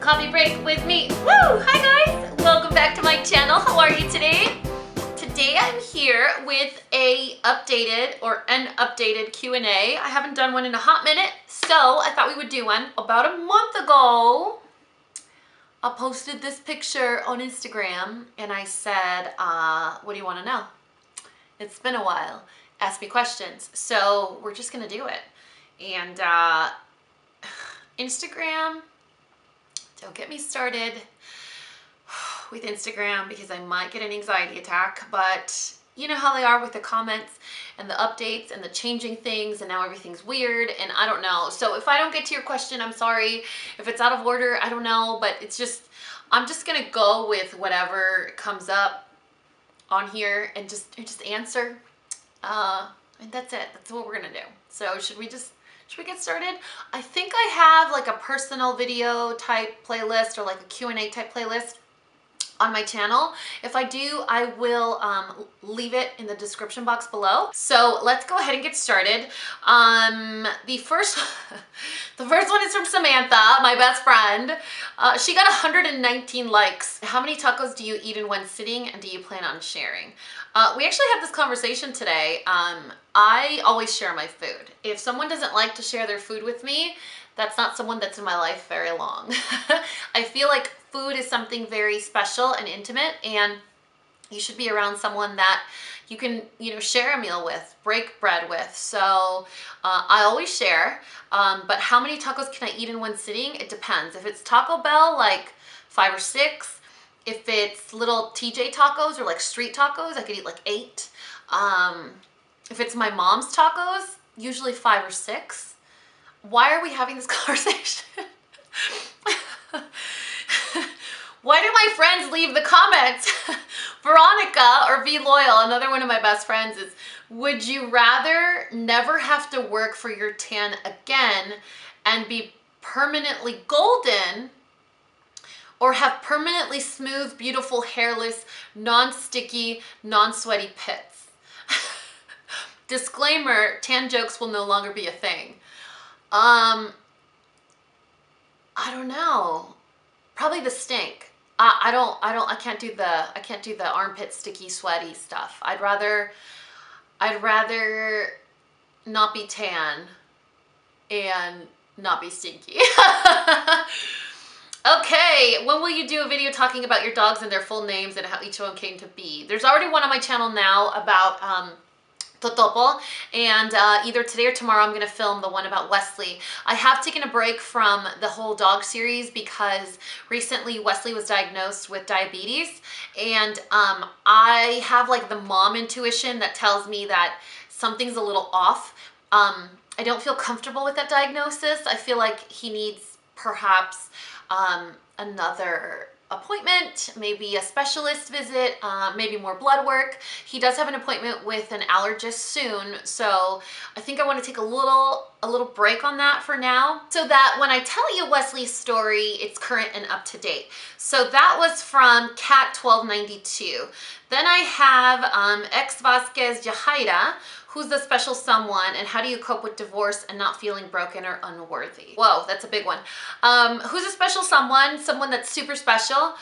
coffee break with me. Woo! Hi guys! Welcome back to my channel. How are you today? Today I'm here with an updated Q&A. I haven't done one in a hot minute, so I thought we would do one. About a month ago, I posted this picture on Instagram and I said, what do you want to know? It's been a while. Ask me questions. So we're just gonna do it. And Instagram, don't get me started with Instagram because I might get an anxiety attack, but you know how they are with the comments and the updates and the changing things, and now everything's weird and I don't know. So if I don't get to your question, I'm sorry. If it's out of order, I don't know, but it's just, I'm just gonna go with whatever comes up on here and just answer. And that's it. That's what we're gonna do. So should we get started? I think I have like a personal video type playlist or like a Q&A type playlist on my channel. If I do, I will leave it in the description box below. So let's go ahead and get started. The first one is from Samantha, my best friend. She got 119 likes. How many tacos do you eat in one sitting and do you plan on sharing? We actually had this conversation today. I always share my food. If someone doesn't like to share their food with me, that's not someone that's in my life very long. I feel like food is something very special and intimate, and you should be around someone that you can, share a meal with, break bread with. So I always share, but how many tacos can I eat in one sitting? It depends. If it's Taco Bell, like 5 or 6. If it's little TJ tacos or like street tacos, I could eat like 8. If it's my mom's tacos, usually 5 or 6. Why are we having this conversation? Why do my friends leave the comments? Veronica, or Be Loyal, another one of my best friends, is, would you rather never have to work for your tan again and be permanently golden, or have permanently smooth, beautiful, hairless, non-sticky, non-sweaty pits? Disclaimer, tan jokes will no longer be a thing. I don't know. Probably the stink. I can't do the armpit sticky sweaty stuff. I'd rather not be tan and not be stinky. Okay, when will you do a video talking about your dogs and their full names and how each one came to be? There's already one on my channel now about Totopo, and either today or tomorrow I'm going to film the one about Wesley. I have taken a break from the whole dog series because recently Wesley was diagnosed with diabetes, and I have like the mom intuition that tells me that something's a little off. I don't feel comfortable with that diagnosis. I feel like he needs perhaps another appointment, maybe a specialist visit, maybe more blood work. He does have an appointment with an allergist soon, so I think I want to take a little break on that for now, so that when I tell you Wesley's story, it's current and up to date. So that was from Cat1292. Then I have X Vasquez Jahaira, who's the special someone, and how do you cope with divorce and not feeling broken or unworthy? Whoa, that's a big one. Who's a special someone? Someone that's super special.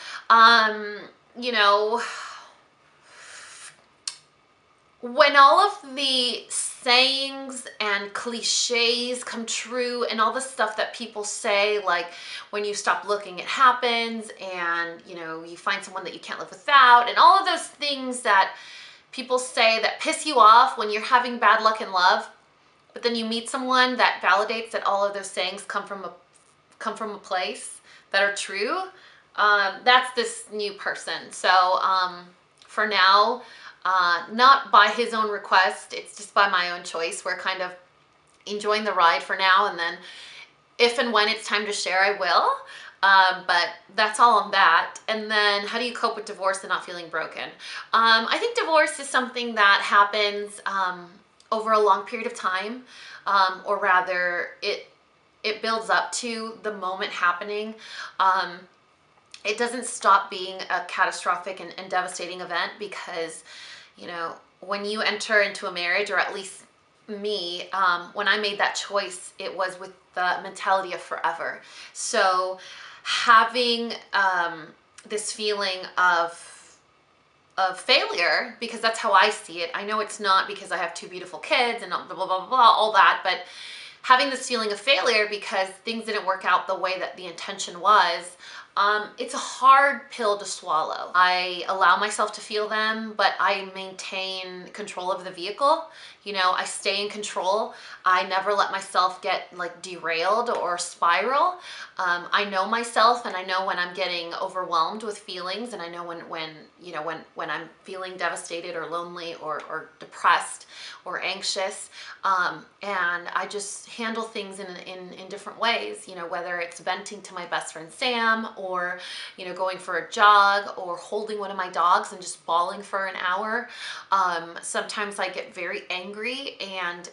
When all of the sayings and cliches come true and all the stuff that people say, like when you stop looking, it happens, and you find someone that you can't live without, and all of those things that people say that piss you off when you're having bad luck in love, but then you meet someone that validates that all of those sayings come from a place that are true. That's this new person. So for now, not by his own request, it's just by my own choice. We're kind of enjoying the ride for now, and then if and when it's time to share, I will. But that's all on that. And then how do you cope with divorce and not feeling broken? I think divorce is something that happens over a long period of time, or rather it builds up to the moment happening. It doesn't stop being a catastrophic and devastating event because, when you enter into a marriage, or at least me, when I made that choice, it was with the mentality of forever. So having this feeling of failure, because that's how I see it. I know it's not because I have 2 beautiful kids and blah, blah, blah, blah, all that, but having this feeling of failure because things didn't work out the way that the intention was, it's a hard pill to swallow. I allow myself to feel them, but I maintain control of the vehicle. You know, I stay in control. I never let myself get like derailed or spiral. I know myself, and I know when I'm getting overwhelmed with feelings, and I know when I'm feeling devastated or lonely or depressed or anxious, and I just handle things in different ways, you know, whether it's venting to my best friend Sam, or, you know, going for a jog, or holding one of my dogs and just bawling for an hour. Sometimes I get very angry, and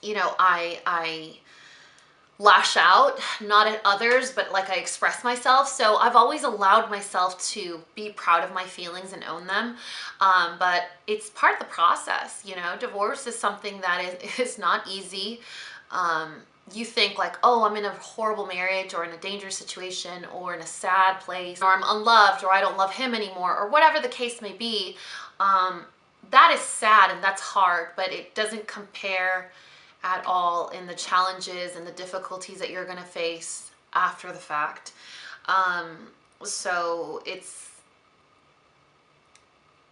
you know, I lash out, not at others, but like I express myself. So I've always allowed myself to be proud of my feelings and own them. But it's part of the process, you know. Divorce is something that is not easy. You think like, oh, I'm in a horrible marriage, or in a dangerous situation, or in a sad place, or I'm unloved, or I don't love him anymore, or whatever the case may be. That is sad and that's hard, but it doesn't compare at all in the challenges and the difficulties that you're going to face after the fact. So it's,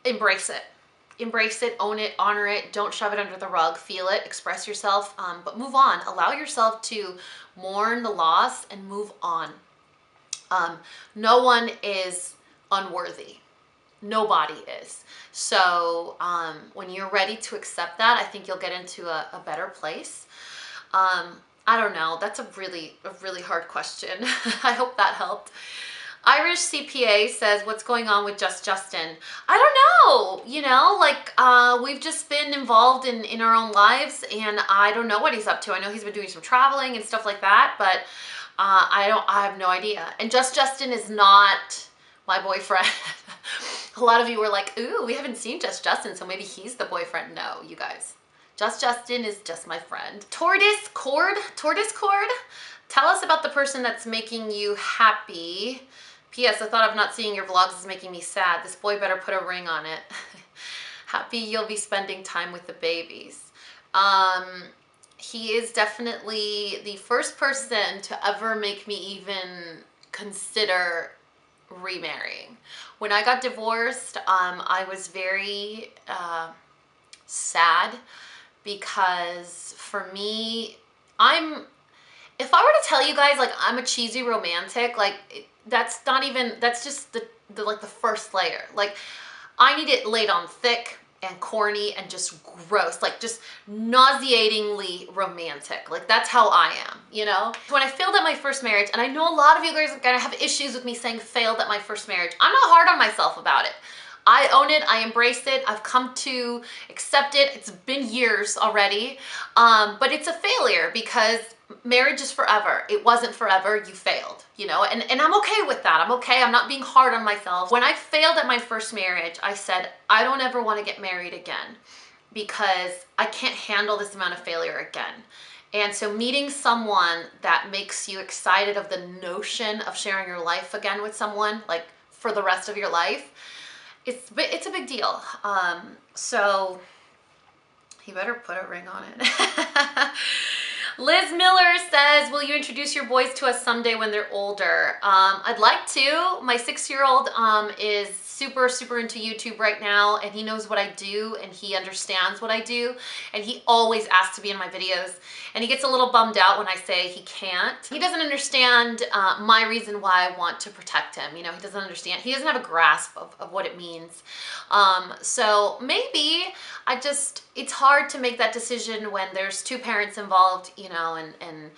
embrace it, own it, honor it, don't shove it under the rug, feel it, express yourself, but move on. Allow yourself to mourn the loss and move on. No one is unworthy. Nobody is. So when you're ready to accept that, I think you'll get into a better place. I don't know. That's a really hard question. I hope that helped. Irish CPA says, what's going on with Just Justin? I don't know. You know, like we've just been involved in our own lives, and I don't know what he's up to. I know he's been doing some traveling and stuff like that, but I have no idea. And Just Justin is not my boyfriend. A lot of you were like, ooh, we haven't seen Just Justin, so maybe he's the boyfriend. No, you guys. Just Justin is just my friend. Tortoise Cord, tell us about the person that's making you happy. P.S. I thought of not seeing your vlogs is making me sad. This boy better put a ring on it. Happy you'll be spending time with the babies. He is definitely the first person to ever make me even consider remarrying. When I got divorced, I was very sad, because for me, if I were to tell you guys, like, I'm a cheesy romantic, like, that's just the first layer. Like, I need it laid on thick and corny and just gross, like just nauseatingly romantic. Like, that's how I am, you know? When I failed at my first marriage, and I know a lot of you guys are gonna have issues with me saying failed at my first marriage, I'm not hard on myself about it. I own it, I embrace it, I've come to accept it. It's been years already, but it's a failure because marriage is forever. It wasn't forever, you failed, you know, and I'm okay with that. I'm okay, I'm not being hard on myself. When I failed at my first marriage, I said, I don't ever want to get married again because I can't handle this amount of failure again. And so meeting someone that makes you excited of the notion of sharing your life again with someone, like for the rest of your life, it's a big deal. So he better put a ring on it. Liz Miller says, will you introduce your boys to us someday when they're older? I'd like to. My 6-year-old is super into YouTube right now, and he knows what I do, and he understands what I do, and he always asks to be in my videos, and he gets a little bummed out when I say he can't. He doesn't understand my reason why I want to protect him. You know, he doesn't understand. He doesn't have a grasp of what it means. So maybe it's hard to make that decision when there's 2 parents involved, you know, and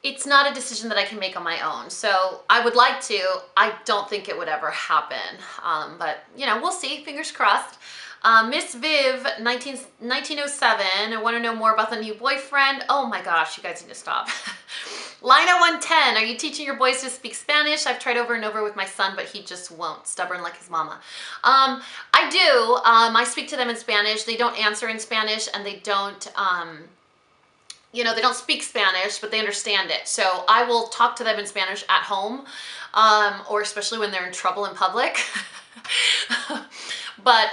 it's not a decision that I can make on my own. So I would like to. I don't think it would ever happen. But, you know, we'll see. Fingers crossed. Miss Viv, 1907, I want to know more about the new boyfriend. Oh my gosh, you guys need to stop. Lina 110, are you teaching your boys to speak Spanish? I've tried over and over with my son, but he just won't. Stubborn like his mama. I do. I speak to them in Spanish. They don't answer in Spanish, and they don't... you know, they don't speak Spanish, but they understand it. So I will talk to them in Spanish at home, or especially when they're in trouble in public. But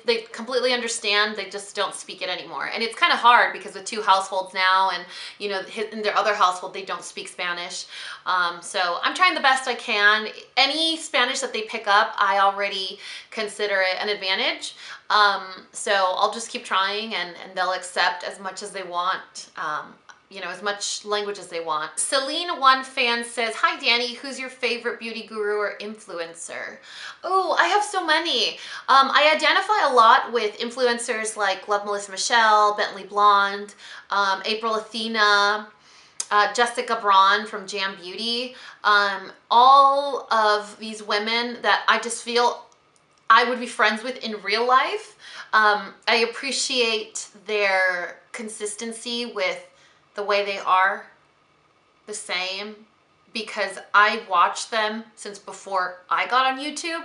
they completely understand. They just don't speak it anymore. And it's kind of hard because with 2 households now, and you know, in their other household, they don't speak Spanish. So I'm trying the best I can. Any Spanish that they pick up, I already consider it an advantage. So I'll just keep trying, and they'll accept as much as they want. You know, as much language as they want. Celine One Fan says, hi Dani, who's your favorite beauty guru or influencer? Oh, I have so many. I identify a lot with influencers like Love Melissa Michelle, Bentley Blonde, April Athena, Jessica Braun from Jam Beauty. All of these women that I just feel I would be friends with in real life. I appreciate their consistency with the way they are the same, because I watched them since before I got on YouTube.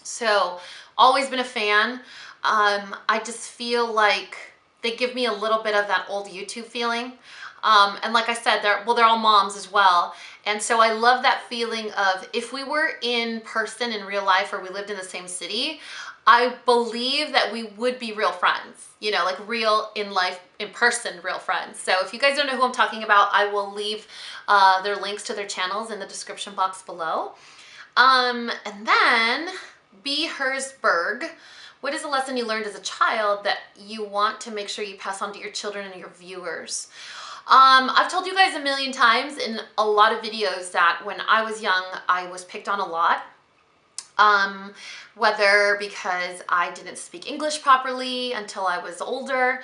So always been a fan. I just feel like they give me a little bit of that old YouTube feeling. And like I said, they're all moms as well. And so I love that feeling of, if we were in person in real life, or we lived in the same city, I believe that we would be real friends, you know, like real in life, in person, real friends. So if you guys don't know who I'm talking about, I will leave their links to their channels in the description box below. And then B. Hersberg, what is a lesson you learned as a child that you want to make sure you pass on to your children and your viewers? I've told you guys a million times in a lot of videos that when I was young, I was picked on a lot. Whether because I didn't speak English properly until I was older,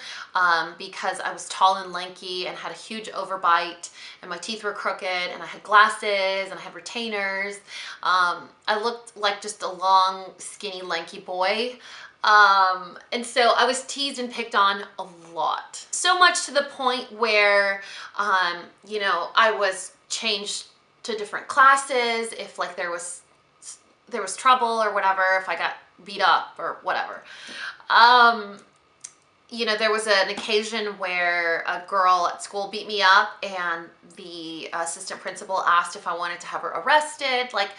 because I was tall and lanky and had a huge overbite, and my teeth were crooked, and I had glasses, and I had retainers. I looked like just a long, skinny, lanky boy. And so I was teased and picked on a lot. So much to the point where, you know, I was changed to different classes if like there was trouble or whatever, if I got beat up or whatever. You know, there was an occasion where a girl at school beat me up, and the assistant principal asked if I wanted to have her arrested. Like,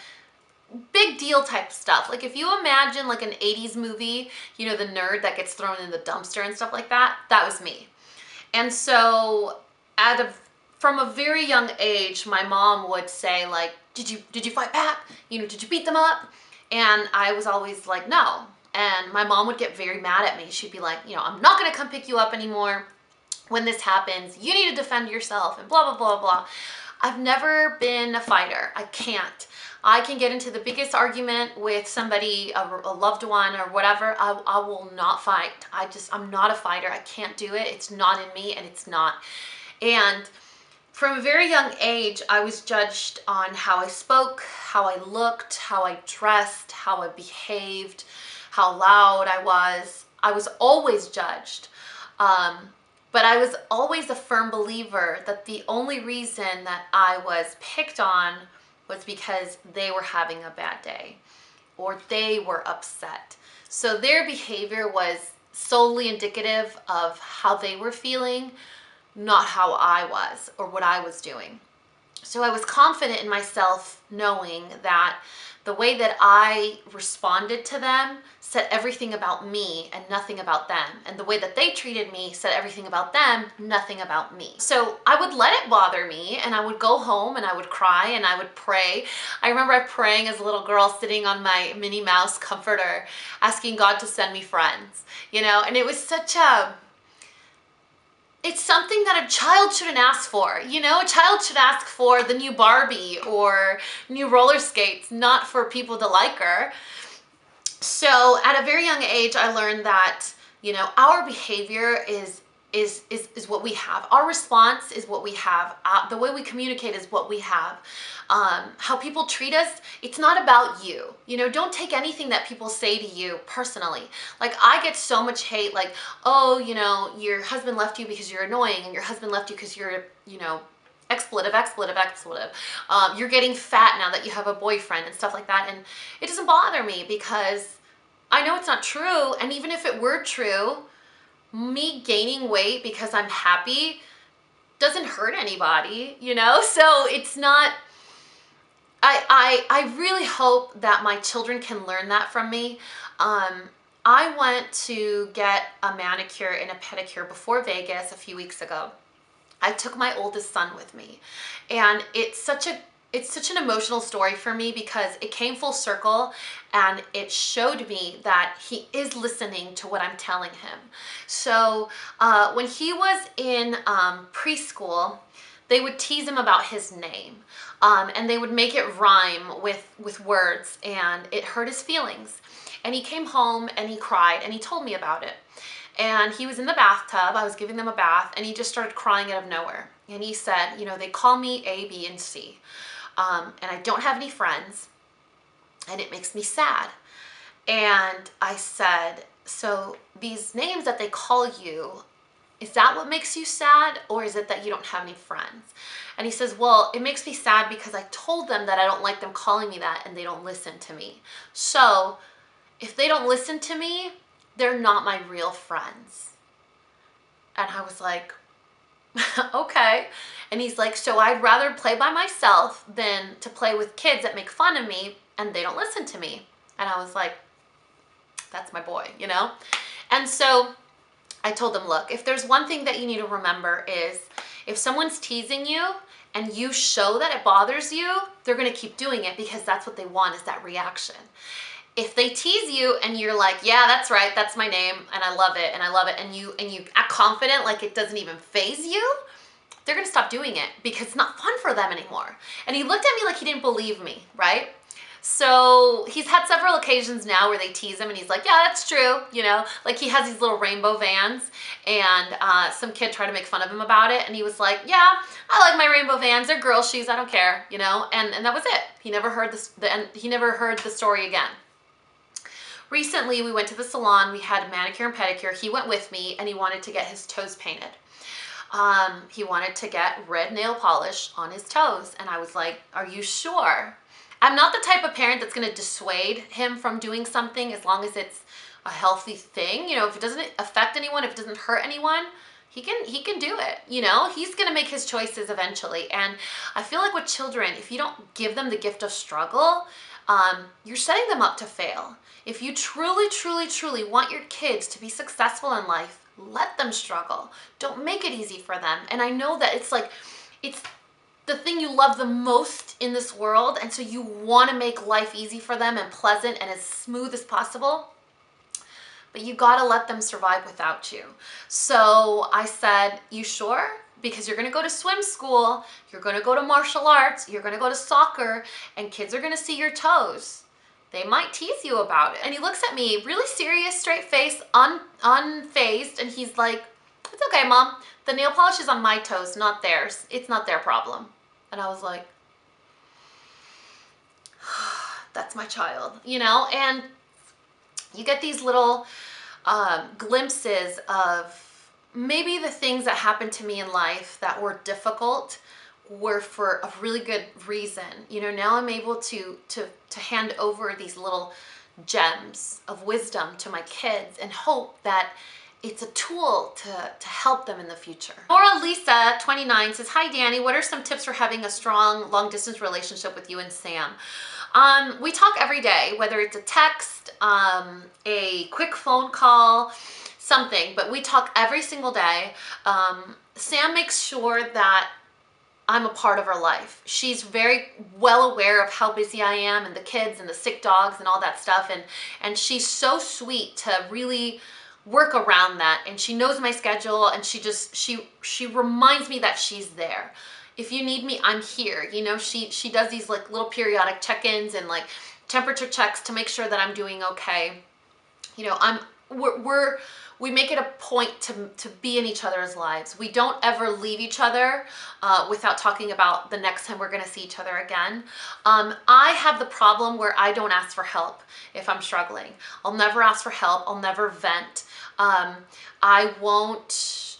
big deal type stuff. Like, if you imagine like an 80s movie, you know, the nerd that gets thrown in the dumpster and stuff like that, that was me. And so from a very young age, my mom would say like, did you fight back? You know, did you beat them up? And I was always like, no. And my mom would get very mad at me. She'd be like, you know, I'm not gonna come pick you up anymore when this happens. You need to defend yourself, and blah, blah, blah, blah. I've never been a fighter. I can't. I can get into the biggest argument with somebody, a loved one or whatever. I will not fight. I'm not a fighter. I can't do it. It's not in me, and it's not. And from a very young age, I was judged on how I spoke, how I looked, how I dressed, how I behaved, how loud I was. I was always judged. But I was always a firm believer that the only reason that I was picked on was because they were having a bad day or they were upset. So their behavior was solely indicative of how they were feeling, not how I was or what I was doing. So I was confident in myself, knowing that the way that I responded to them said everything about me and nothing about them. And the way that they treated me said everything about them, nothing about me. So I would let it bother me, and I would go home and I would cry and I would pray. I remember praying as a little girl, sitting on my Minnie Mouse comforter, asking God to send me friends, you know, and it was it's something that a child shouldn't ask for. You know, a child should ask for the new Barbie or new roller skates, not for people to like her. So at a very young age, I learned that, you know, our behavior is what we have. Our response is what we have. The way we communicate is what we have. How people treat us, it's not about you. You know, don't take anything that people say to you personally. Like, I get so much hate, like, oh, you know, your husband left you because you're annoying, and your husband left you because you're, you know, expletive. You're getting fat now that you have a boyfriend and stuff like that. And it doesn't bother me because I know it's not true. And even if it were true, me gaining weight because I'm happy doesn't hurt anybody, you know? So it's not, I really hope that my children can learn that from me. I went to get a manicure and a pedicure before Vegas a few weeks ago. I took my oldest son with me, and it's such an emotional story for me because it came full circle and it showed me that he is listening to what I'm telling him. So when he was in preschool, they would tease him about his name, and they would make it rhyme with words, and it hurt his feelings. And he came home and he cried and he told me about it. And he was in the bathtub, I was giving them a bath, and he just started crying out of nowhere. And he said, you know, they call me A, B, and C. And I don't have any friends, and it makes me sad. And I said, so these names that they call you, is that what makes you sad, or is it that you don't have any friends? And he says, well, it makes me sad because I told them that I don't like them calling me that, and they don't listen to me. So if they don't listen to me, they're not my real friends. And I was like, okay. And he's like, so I'd rather play by myself than to play with kids that make fun of me and they don't listen to me. And I was like, that's my boy, you know? And so I told him, look, if there's one thing that you need to remember is if someone's teasing you and you show that it bothers you, they're gonna keep doing it because that's what they want, is that reaction. If they tease you and you're like, yeah, that's right, that's my name, and I love it, and you act confident like it doesn't even faze you, they're gonna stop doing it because it's not fun for them anymore. And he looked at me like he didn't believe me, right? So he's had several occasions now where they tease him and he's like, yeah, that's true, you know? Like he has these little rainbow Vans, and some kid tried to make fun of him about it, and he was like, yeah, I like my rainbow Vans, they're girl shoes, I don't care, you know? And that was it. He never heard he never heard the story again. Recently, we went to the salon, we had a manicure and pedicure. He went with me and he wanted to get his toes painted. He wanted to get red nail polish on his toes. And I was like, are you sure? I'm not the type of parent that's gonna dissuade him from doing something as long as it's a healthy thing. You know, if it doesn't affect anyone, if it doesn't hurt anyone, he can do it, you know? He's gonna make his choices eventually. And I feel like with children, if you don't give them the gift of struggle, you're setting them up to fail. If you truly, truly, truly want your kids to be successful in life, let them struggle. Don't make it easy for them. And I know that it's the thing you love the most in this world, and so you want to make life easy for them and pleasant and as smooth as possible, but you gotta let them survive without you. So I said, you sure? Because you're gonna go to swim school, you're gonna go to martial arts, you're gonna go to soccer, and kids are gonna see your toes. They might tease you about it. And he looks at me, really serious, straight face, unfazed, and he's like, it's okay, Mom. The nail polish is on my toes, not theirs. It's not their problem. And I was like, that's my child, you know? And you get these little glimpses of maybe the things that happened to me in life that were difficult were for a really good reason. You know, now I'm able to hand over these little gems of wisdom to my kids and hope that it's a tool to help them in the future. Nora Lisa, 29, says, hi Dani, what are some tips for having a strong long distance relationship with you and Sam? We talk every day, whether it's a text, a quick phone call, something, but we talk every single day. Sam makes sure that I'm a part of her life. She's very well aware of how busy I am and the kids and the sick dogs and all that stuff. And she's so sweet to really work around that. And she knows my schedule, and she reminds me that she's there. If you need me, I'm here. You know, she does these like little periodic check-ins and like temperature checks to make sure that I'm doing okay. You know, we make it a point to be in each other's lives. We don't ever leave each other without talking about the next time we're gonna see each other again. I have the problem where I don't ask for help if I'm struggling. I'll never ask for help, I'll never vent. I won't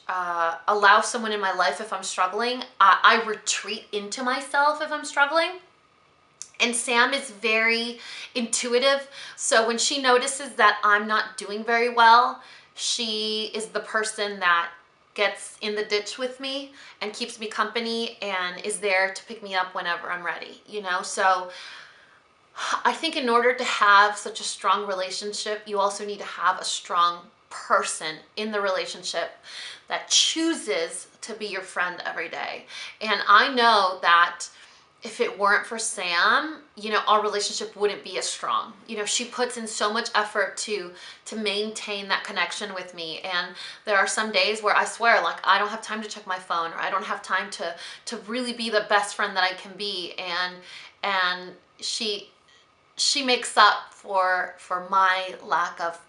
allow someone in my life if I'm struggling. I retreat into myself if I'm struggling. And Sam is very intuitive, so when she notices that I'm not doing very well, she is the person that gets in the ditch with me and keeps me company and is there to pick me up whenever I'm ready, you know? So I think in order to have such a strong relationship, you also need to have a strong person in the relationship that chooses to be your friend every day. And I know that if it weren't for Sam, you know, our relationship wouldn't be as strong. You know, she puts in so much effort to maintain that connection with me. And there are some days where I swear, like, I don't have time to check my phone, or I don't have time to really be the best friend that I can be. And she makes up for my lack of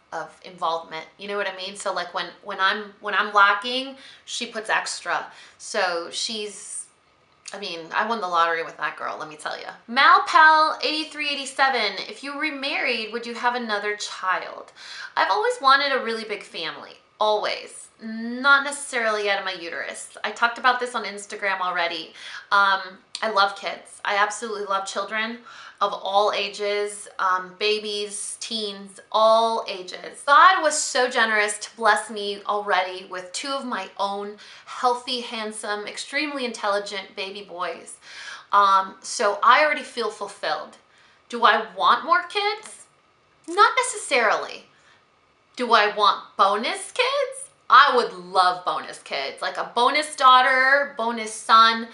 involvement. You know what I mean? So like when I'm lacking, she puts extra. So I mean, I won the lottery with that girl, let me tell you. Malpal8387, if you remarried, would you have another child? I've always wanted a really big family, always. Not necessarily out of my uterus. I talked about this on Instagram already. I love kids. I absolutely love children of all ages, babies, teens, all ages. God was so generous to bless me already with 2 of my own healthy, handsome, extremely intelligent baby boys. So I already feel fulfilled. Do I want more kids? Not necessarily. Do I want bonus kids? I would love bonus kids, like a bonus daughter, bonus son,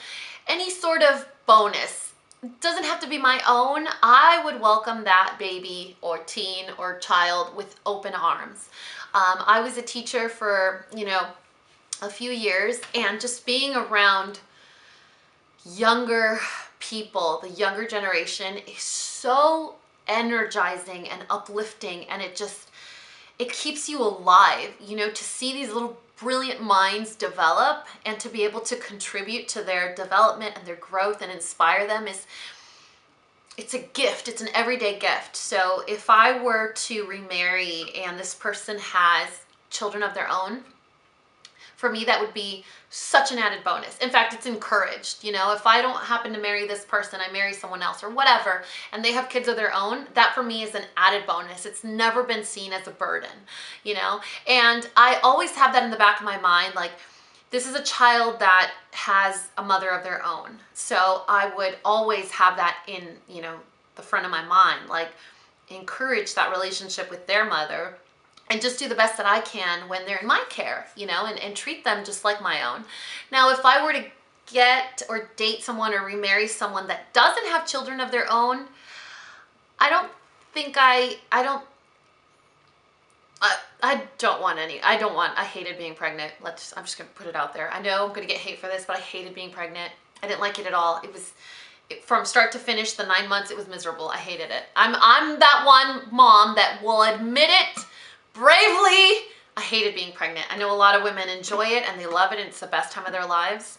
any sort of bonus. It doesn't have to be my own. I would welcome that baby or teen or child with open arms. I was a teacher for, you know, a few years, and just being around younger people, the younger generation, is so energizing and uplifting, and it keeps you alive, you know, to see these little brilliant minds develop and to be able to contribute to their development and their growth and inspire them it's a gift. It's an everyday gift. So if I were to remarry and this person has children of their own, for me, that would be such an added bonus. In fact, it's encouraged. You know, if I don't happen to marry this person, I marry someone else or whatever, and they have kids of their own, that for me is an added bonus. It's never been seen as a burden, you know? And I always have that in the back of my mind, like, this is a child that has a mother of their own. So I would always have that in, you know, the front of my mind, like, encourage that relationship with their mother, and just do the best that I can when they're in my care, you know, and treat them just like my own. Now, if I were to get or date someone or remarry someone that doesn't have children of their own, I hated being pregnant. I'm just gonna put it out there. I know I'm gonna get hate for this, but I hated being pregnant. I didn't like it at all. From start to finish, the 9 months, it was miserable. I hated it. I'm that one mom that will admit it bravely. I hated being pregnant. I know a lot of women enjoy it and they love it and it's the best time of their lives.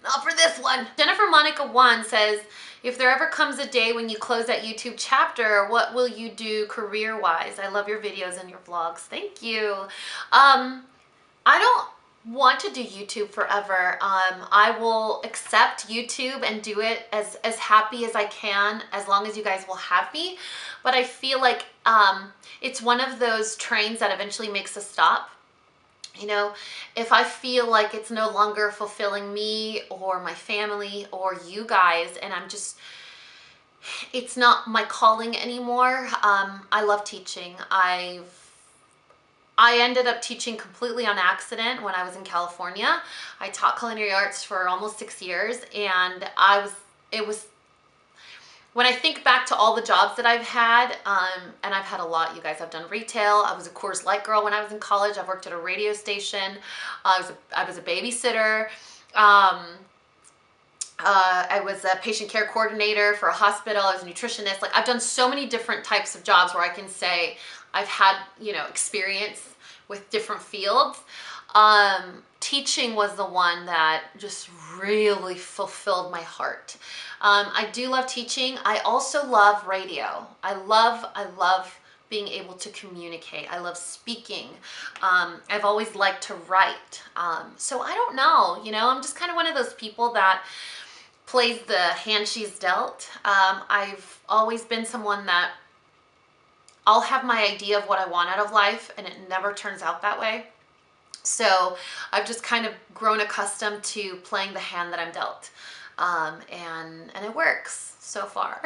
Not for this one. Jennifer Monica 1 says, if there ever comes a day when you close that YouTube chapter, what will you do career-wise? I love your videos and your vlogs. Thank you. I don't want to do YouTube forever. I will accept YouTube and do it as happy as I can, as long as you guys will have me. But I feel like it's one of those trains that eventually makes a stop. You know, if I feel like it's no longer fulfilling me or my family or you guys, and it's not my calling anymore. I love teaching. I ended up teaching completely on accident when I was in California. I taught culinary arts for almost 6 years, and when I think back to all the jobs that I've had, and I've had a lot, you guys, I've done retail. I was a Coors Light girl when I was in college. I've worked at a radio station. I was a babysitter. I was a patient care coordinator for a hospital. I was a nutritionist. Like, I've done so many different types of jobs where I can say I've had, you know, experience with different fields. Teaching was the one that just really fulfilled my heart. I do love teaching. I also love radio. I love being able to communicate. I love speaking. I've always liked to write. So I don't know, you know, I'm just kind of one of those people that plays the hand she's dealt. I've always been someone that I'll have my idea of what I want out of life, and it never turns out that way. So I've just kind of grown accustomed to playing the hand that I'm dealt. And it works so far.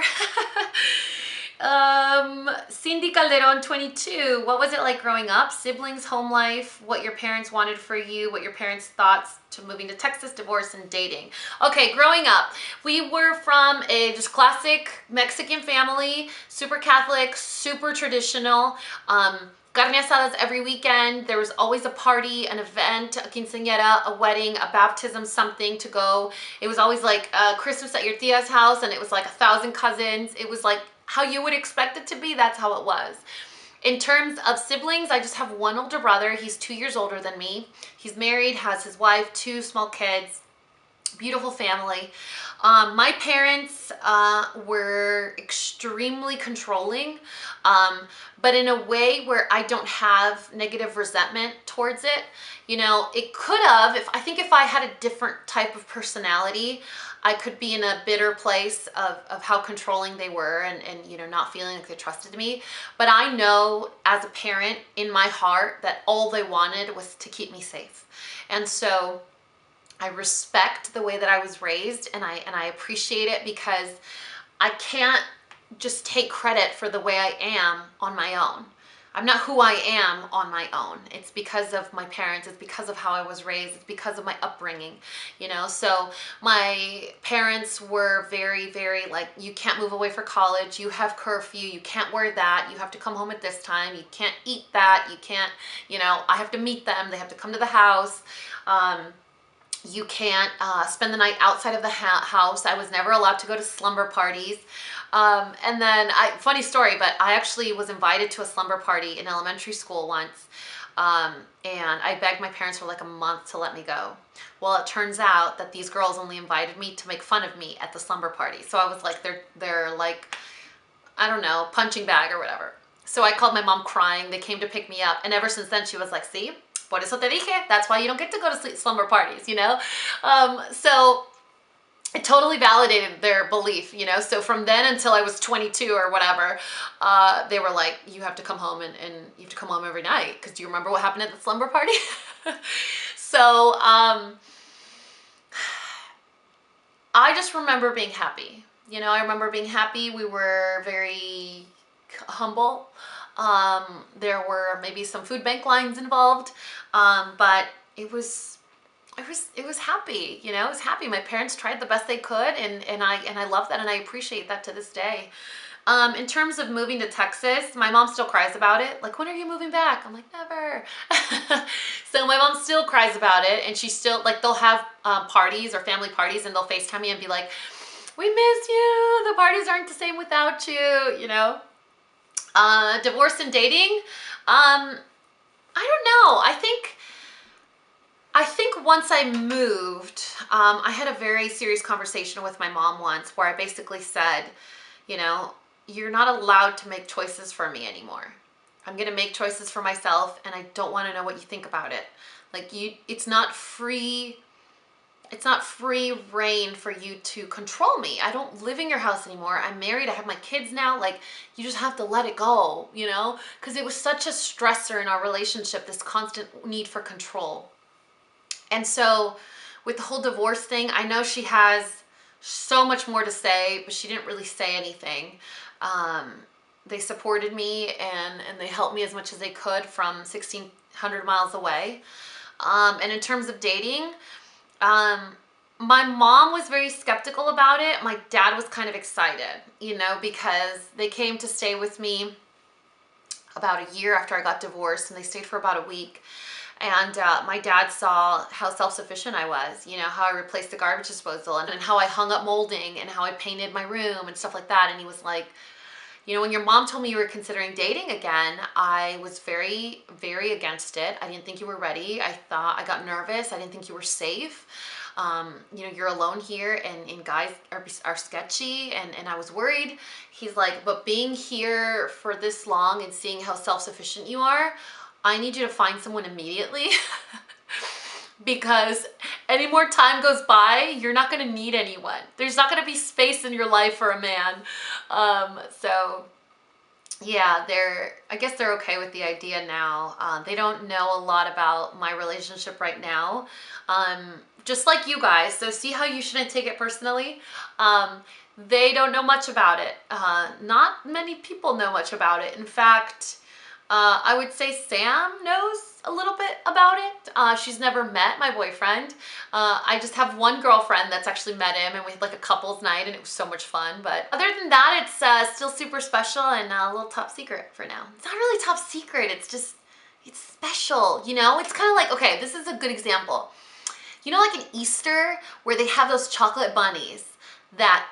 Cindy Calderon 22, what was it like growing up? Siblings, home life, what your parents wanted for you, what your parents' thoughts to moving to Texas, divorce, and dating. Okay, growing up, we were from a just classic Mexican family, super Catholic, super traditional. Carne asadas every weekend. There was always a party, an event, a quinceañera, a wedding, a baptism, something to go. It was always like Christmas at your tia's house, and it was like 1,000 cousins. It was like how you would expect it to be. That's how it was. In terms of siblings, I just have one older brother. He's 2 years older than me. He's married, has his wife, 2 small kids, beautiful family. My parents were extremely controlling, but in a way where I don't have negative resentment towards it. You know, it could have, I think if I had a different type of personality, I could be in a bitter place of how controlling they were and you know, not feeling like they trusted me. But I know as a parent in my heart that all they wanted was to keep me safe. And so I respect the way that I was raised, and I appreciate it, because I can't just take credit for the way I am on my own. I'm not who I am on my own. It's because of my parents. It's because of how I was raised. It's because of my upbringing, you know? So my parents were very, very like, you can't move away for college. You have curfew. You can't wear that. You have to come home at this time. You can't eat that. You can't, you know, I have to meet them. They have to come to the house. You can't spend the night outside of the house. I was never allowed to go to slumber parties. And then, funny story, but I actually was invited to a slumber party in elementary school once. And I begged my parents for like a month to let me go. Well, it turns out that these girls only invited me to make fun of me at the slumber party. So I was like, they're like, I don't know, punching bag or whatever. So I called my mom crying. They came to pick me up. And ever since then, she was like, see? Por eso te dije, that's why you don't get to go to slumber parties, you know? So it totally validated their belief, you know? So from then until I was 22 or whatever, they were like, you have to come home and you have to come home every night, because do you remember what happened at the slumber party? So I just remember being happy. You know, I remember being happy. We were very humble. There were maybe some food bank lines involved, but it was happy, you know, it was happy. My parents tried the best they could, and I love that, and I appreciate that to this day. In terms of moving to Texas, my mom still cries about it. Like, when are you moving back? I'm like, never. So my mom still cries about it, and she still, like, they'll have parties or family parties, and they'll FaceTime me and be like, we miss you. The parties aren't the same without you, you know? Divorce and dating, I don't know. I think once I moved, I had a very serious conversation with my mom once where I basically said, you know, you're not allowed to make choices for me anymore. I'm going to make choices for myself, and I don't want to know what you think about it. Like, it's not free reign for you to control me. I don't live in your house anymore. I'm married. I have my kids now. Like, you just have to let it go, you know? Because it was such a stressor in our relationship, this constant need for control. And so with the whole divorce thing, I know she has so much more to say, but she didn't really say anything. They supported me and they helped me as much as they could from 1,600 miles away. And in terms of dating, my mom was very skeptical about it. My dad was kind of excited, you know, because they came to stay with me about a year after I got divorced, and they stayed for about a week. And my dad saw how self-sufficient I was, you know, how I replaced the garbage disposal and how I hung up molding and how I painted my room and stuff like that. And he was like, you know, when your mom told me you were considering dating again, I was very, very against it. I didn't think you were ready. I got nervous. I didn't think you were safe. You know, you're alone here, and guys are sketchy, and I was worried. He's like, but being here for this long and seeing how self-sufficient you are, I need you to find someone immediately. Because any more time goes by, you're not going to need anyone. There's not going to be space in your life for a man. So yeah, I guess they're okay with the idea now. They don't know a lot about my relationship right now. Just like you guys. So see how you shouldn't take it personally? They don't know much about it. Not many people know much about it. In fact, I would say Sam knows a little bit about it. She's never met my boyfriend. I just have one girlfriend that's actually met him, and we had like a couple's night, and it was so much fun. But other than that, it's still super special and a little top secret for now. It's not really top secret. It's just, it's special, you know? It's kind of like, okay, this is a good example. You know, like in Easter where they have those chocolate bunnies that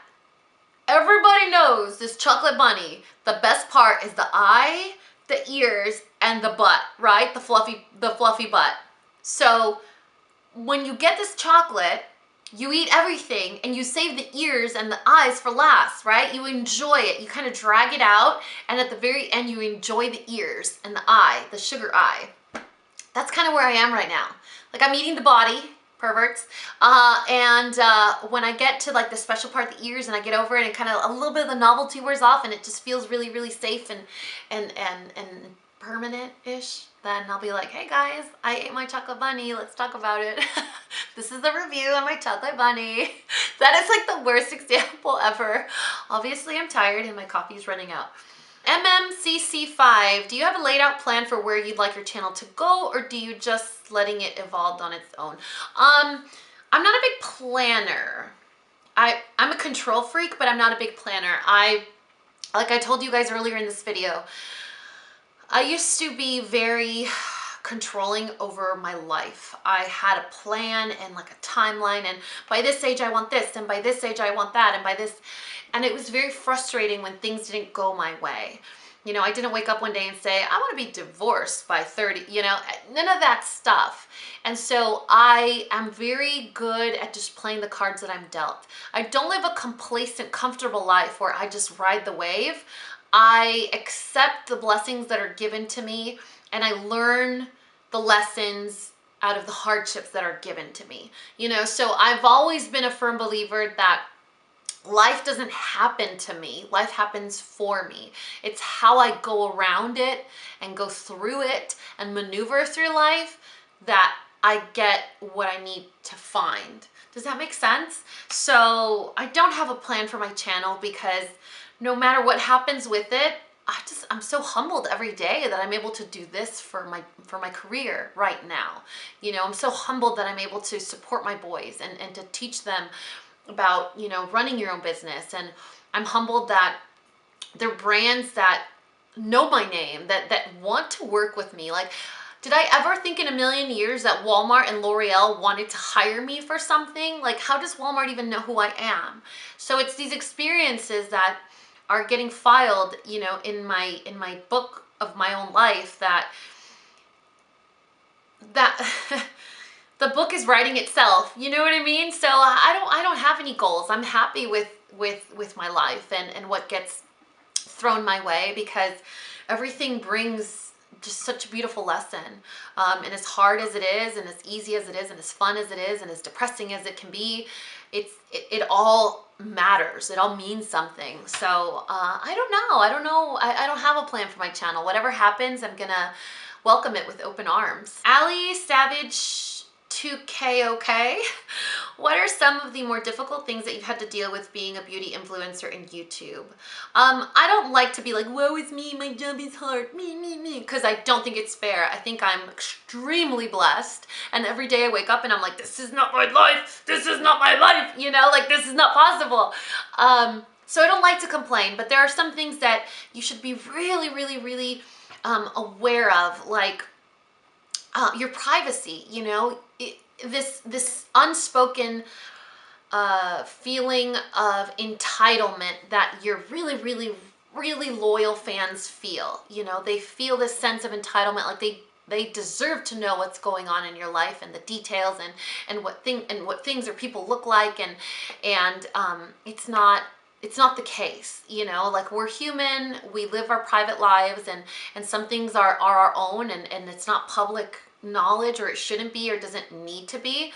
everybody knows this chocolate bunny, the best part is the eye, the ears, and the butt, right? The fluffy butt. So when you get this chocolate, you eat everything and you save the ears and the eyes for last, right? You enjoy it. You kind of drag it out, and at the very end, you enjoy the ears and the eye, the sugar eye. That's kind of where I am right now. Like, I'm eating the body, perverts, and when I get to like the special part, the ears, and I get over it, and kind of a little bit of the novelty wears off, and it just feels really, really safe and permanent-ish, then I'll be like, hey guys, I ate my chocolate bunny, let's talk about it. This is the review on my chocolate bunny. That is like the worst example ever. Obviously I'm tired and my coffee is running out. MMCC5, do you have a laid out plan for where you'd like your channel to go, or do you just letting it evolve on its own? I'm not a big planner. I'm a control freak, but I'm not a big planner. Like I told you guys earlier in this video, I used to be very controlling over my life. I had a plan and like a timeline, and by this age I want this, and by this age I want that, and by this, and it was very frustrating when things didn't go my way. You know, I didn't wake up one day and say, I want to be divorced by 30, you know, none of that stuff. And so I am very good at just playing the cards that I'm dealt. I don't live a complacent, comfortable life where I just ride the wave. I accept the blessings that are given to me, and I learn the lessons out of the hardships that are given to me. You know, so I've always been a firm believer that life doesn't happen to me. Life happens for me. It's how I go around it and go through it and maneuver through life that I get what I need to find. Does that make sense? So I don't have a plan for my channel because no matter what happens with it, I'm so humbled every day that I'm able to do this for my career right now. You know, I'm so humbled that I'm able to support my boys and to teach them about, you know, running your own business. And I'm humbled that they're brands that know my name, that want to work with me. Like, did I ever think in a million years that Walmart and L'Oreal wanted to hire me for something? Like, how does Walmart even know who I am? So it's these experiences that are getting filed, you know, in my book of my own life that the book is writing itself, you know what I mean? So I don't have any goals. I'm happy with my life and what gets thrown my way, because everything brings just such a beautiful lesson. And as hard as it is, and as easy as it is, and as fun as it is, and as depressing as it can be, it all matters. It all means something. So I don't know. I don't have a plan for my channel. Whatever happens, I'm gonna welcome it with open arms. Ali Savage 2K, what are some of the more difficult things that you've had to deal with being a beauty influencer in YouTube? I don't like to be like, woe is me, my job is hard, me, because I don't think it's fair. I think I'm extremely blessed, and every day I wake up and I'm like, this is not my life, this is not my life, you know, like this is not possible. So I don't like to complain, but there are some things that you should be really aware of, like your privacy, you know, this unspoken feeling of entitlement that your really loyal fans feel. You know, they feel this sense of entitlement, like they deserve to know what's going on in your life and the details and what things or people look like, and it's not the case, you know. Like, we're human, we live our private lives, and some things are our own, and it's not public knowledge, or it shouldn't be, or doesn't need to be.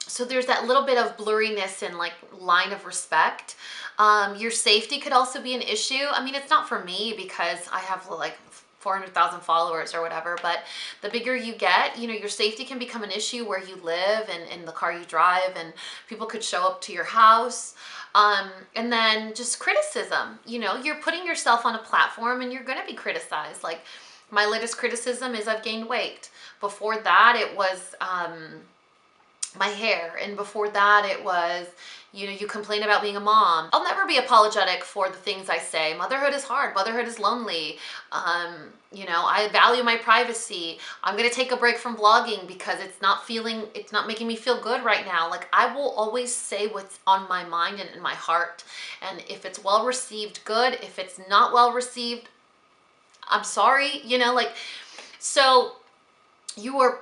So there's that little bit of blurriness and like line of respect. Your safety could also be an issue. I mean, it's not for me because I have like 400,000 followers or whatever, but the bigger you get, you know, your safety can become an issue where you live and in the car you drive, and people could show up to your house. And then just criticism, you know, you're putting yourself on a platform and you're going to be criticized. Like my latest criticism is I've gained weight. Before that, it was, my hair, and before that it was, you know, you complain about being a mom. I'll never be apologetic for the things I say. Motherhood is hard, motherhood is lonely. You know, I value my privacy. I'm gonna take a break from vlogging because it's not making me feel good right now. Like I will always say what's on my mind and in my heart, and if it's well received, good. If it's not well received, I'm sorry, you know, like, so you are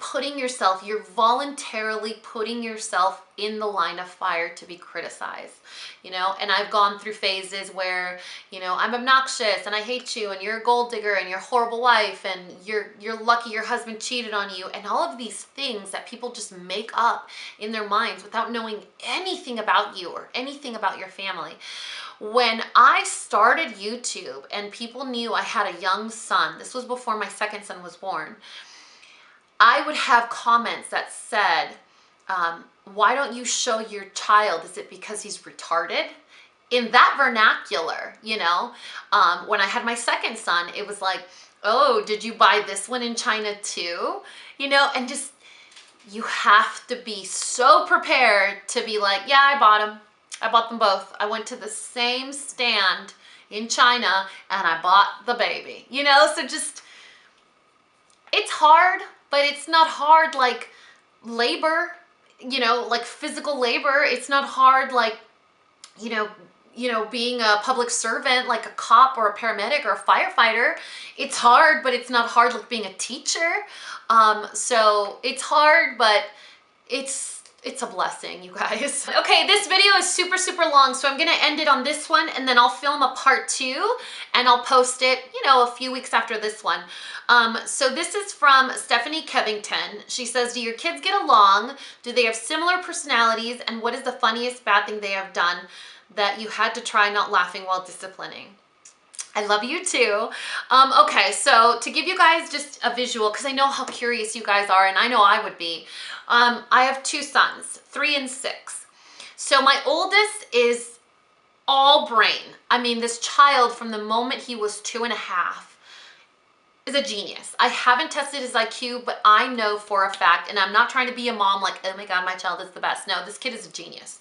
you're voluntarily putting yourself in the line of fire to be criticized, you know. And I've gone through phases where, you know, I'm obnoxious and I hate you and you're a gold digger and you're a horrible wife and you're lucky your husband cheated on you, and all of these things that people just make up in their minds without knowing anything about you or anything about your family. When I started YouTube and people knew I had a young son, this was before my second son was born, I would have comments that said, why don't you show your child? Is it because he's retarded? In that vernacular, you know. When I had my second son, it was like, oh, did you buy this one in China too? You know, and just, you have to be so prepared to be like, yeah, I bought them. I bought them both. I went to the same stand in China and I bought the baby, you know. So just, it's hard, but it's not hard like labor, you know, like physical labor. It's not hard like, you know, being a public servant, like a cop or a paramedic or a firefighter. It's hard, but it's not hard like being a teacher. So it's hard, but it's a blessing, you guys. Okay, this video is super, super long, so I'm gonna end it on this one, and then I'll film a part 2, and I'll post it, you know, a few weeks after this one. So this is from Stephanie Kevington. She says, do your kids get along? Do they have similar personalities? And what is the funniest bad thing they have done that you had to try not laughing while disciplining? I love you too. Okay, so to give you guys just a visual, because I know how curious you guys are, and I know I would be. I have 2 sons, 3 and 6. So my oldest is all brain. I mean, this child from the moment he was 2.5 is a genius. I haven't tested his IQ, but I know for a fact, and I'm not trying to be a mom like, oh my God, my child is the best. No, this kid is a genius.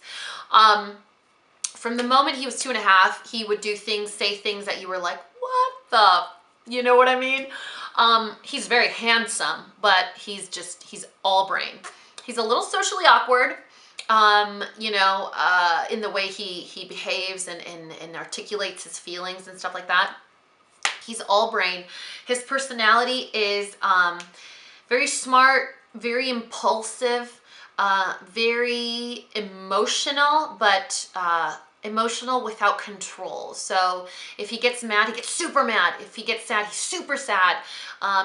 From the moment he was 2.5, he would do things, say things that you were like, what the, you know what I mean? He's very handsome, but he's all brain. He's a little socially awkward, you know, in the way he behaves and articulates his feelings and stuff like that. He's all brain. His personality is very smart, very impulsive, very emotional, but emotional without control. So if he gets mad, he gets super mad. If he gets sad, he's super sad.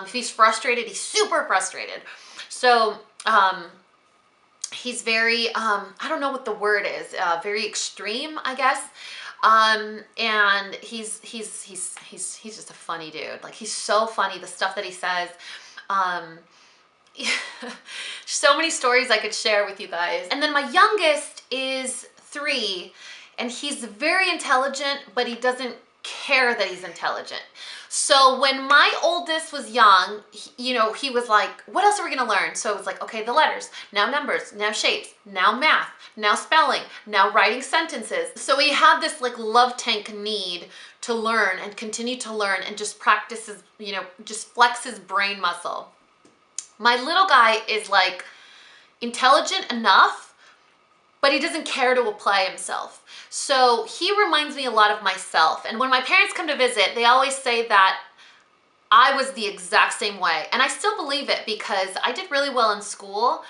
If he's frustrated, he's super frustrated. So he's very, I don't know what the word is, very extreme, I guess. And he's just a funny dude. Like, he's so funny, the stuff that he says. So many stories I could share with you guys. And then my youngest is 3, and he's very intelligent, but he doesn't care that he's intelligent. So when my oldest was young, you know, he was like, what else are we gonna learn? So it was like, okay, the letters, now numbers, now shapes, now math, now spelling, now writing sentences. So he had this like love tank need to learn and continue to learn and just practice his, you know, just flex his brain muscle. My little guy is like intelligent enough, but he doesn't care to apply himself. So he reminds me a lot of myself. And when my parents come to visit, they always say that I was the exact same way. And I still believe it because I did really well in school,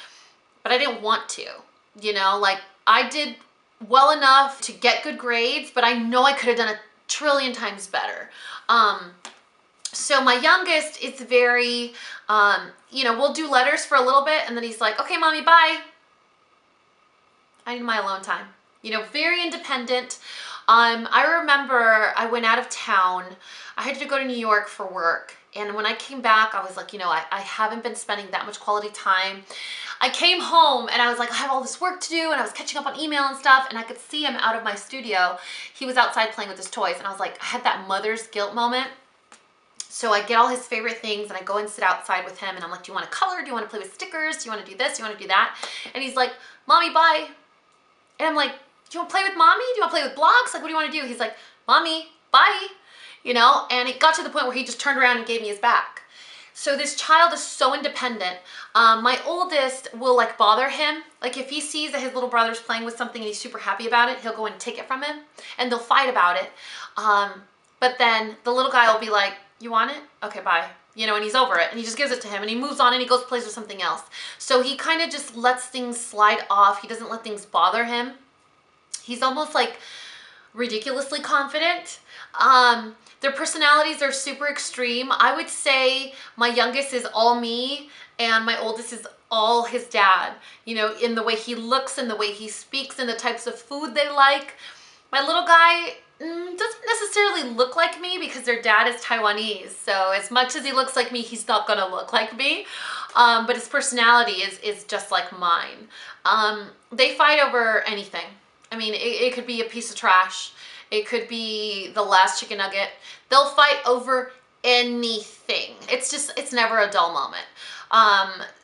but I didn't want to. You know, like, I did well enough to get good grades, but I know I could have done a trillion times better. So my youngest is very, you know, we'll do letters for a little bit and then he's like, okay, mommy, bye. I need my alone time. You know, very independent. I remember I went out of town. I had to go to New York for work. And when I came back, I was like, you know, I haven't been spending that much quality time. I came home and I was like, I have all this work to do, and I was catching up on email and stuff, and I could see him out of my studio. He was outside playing with his toys, and I was like, I had that mother's guilt moment. So I get all his favorite things and I go and sit outside with him, and I'm like, do you want to color? Do you want to play with stickers? Do you want to do this? Do you want to do that? And he's like, Mommy, bye. And I'm like, do you want to play with Mommy? Do you want to play with blocks? Like, what do you want to do? He's like, Mommy, bye. You know, and it got to the point where he just turned around and gave me his back. So this child is so independent. My oldest will like bother him. Like if he sees that his little brother's playing with something and he's super happy about it, he'll go and take it from him, and they'll fight about it. But then the little guy will be like, you want it? Okay, bye. You know, and he's over it, and he just gives it to him, and he moves on, and he goes plays with something else. So he kind of just lets things slide off. He doesn't let things bother him. He's almost like ridiculously confident. Their personalities are super extreme. I would say my youngest is all me, and my oldest is all his dad. You know, in the way he looks, and the way he speaks, and the types of food they like. My little guy doesn't necessarily look like me because their dad is Taiwanese. So as much as he looks like me, he's not gonna look like me. But his personality is just like mine. They fight over anything. I mean, it could be a piece of trash. It could be the last chicken nugget. They'll fight over anything. It's never a dull moment.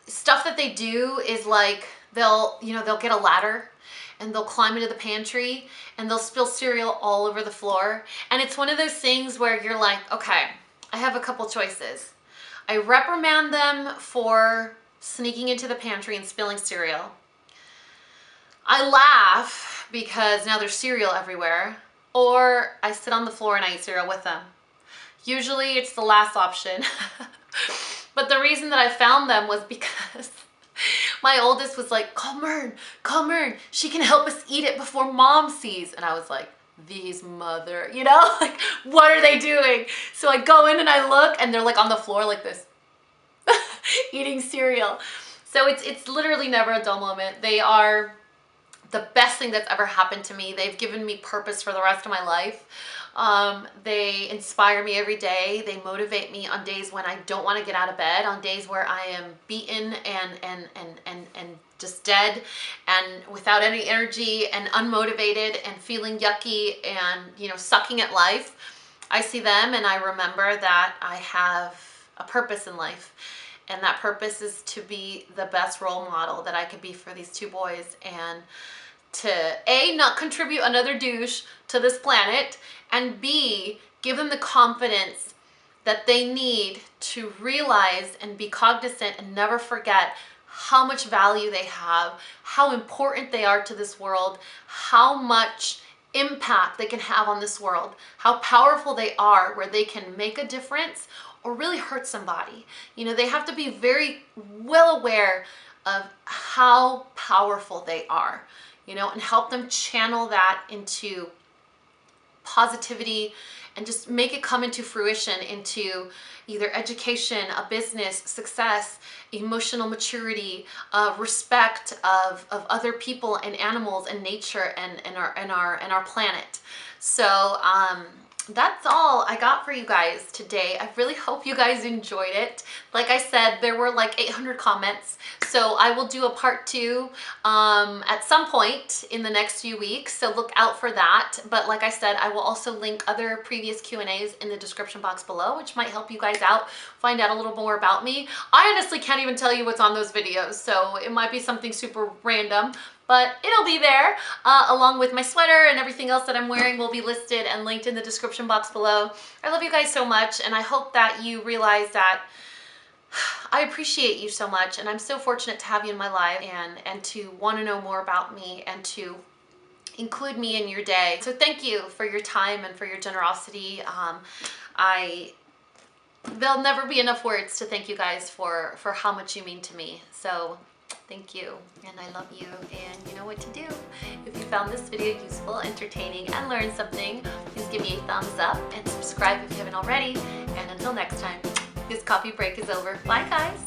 Stuff that they do is like, they'll get a ladder and they'll climb into the pantry and they'll spill cereal all over the floor. And it's one of those things where you're like, okay, I have a couple choices. I reprimand them for sneaking into the pantry and spilling cereal. I laugh because now there's cereal everywhere. Or I sit on the floor and I eat cereal with them. Usually it's the last option. But the reason that I found them was because my oldest was like, call Mern, she can help us eat it before Mom sees. And I was like, these mother, you know, like, what are they doing? So I go in and I look, and they're like on the floor like this, eating cereal. So it's literally never a dull moment. They are the best thing that's ever happened to me. They've given me purpose for the rest of my life. They inspire me every day. They motivate me on days when I don't want to get out of bed, on days where I am beaten and just dead and without any energy and unmotivated and feeling yucky and, you know, sucking at life. I see them and I remember that I have a purpose in life. And that purpose is to be the best role model that I could be for these two boys, and to A, not contribute another douche to this planet, and B, give them the confidence that they need to realize and be cognizant and never forget how much value they have, how important they are to this world, how much impact they can have on this world, how powerful they are, where they can make a difference or really hurt somebody. You know, they have to be very well aware of how powerful they are, you know, and help them channel that into positivity and just make it come into fruition into either education, a business, success, emotional maturity, respect of other people and animals and nature and our planet. So that's all I got for you guys today. I really hope you guys enjoyed it. Like I said, there were like 800 comments, so I will do a part 2 at some point in the next few weeks, so look out for that. But like I said, I will also link other previous Q&As in the description box below, which might help you guys out, find out a little more about me. I honestly can't even tell you what's on those videos, so it might be something super random, but it'll be there, along with my sweater and everything else that I'm wearing will be listed and linked in the description box below. I love you guys so much, and I hope that you realize that I appreciate you so much, and I'm so fortunate to have you in my life and to want to know more about me and to include me in your day. So thank you for your time and for your generosity. There'll never be enough words to thank you guys for how much you mean to me. So thank you, and I love you, and you know what to do. If you found this video useful, entertaining, and learned something, please give me a thumbs up and subscribe if you haven't already. And until next time, this coffee break is over. Bye, guys.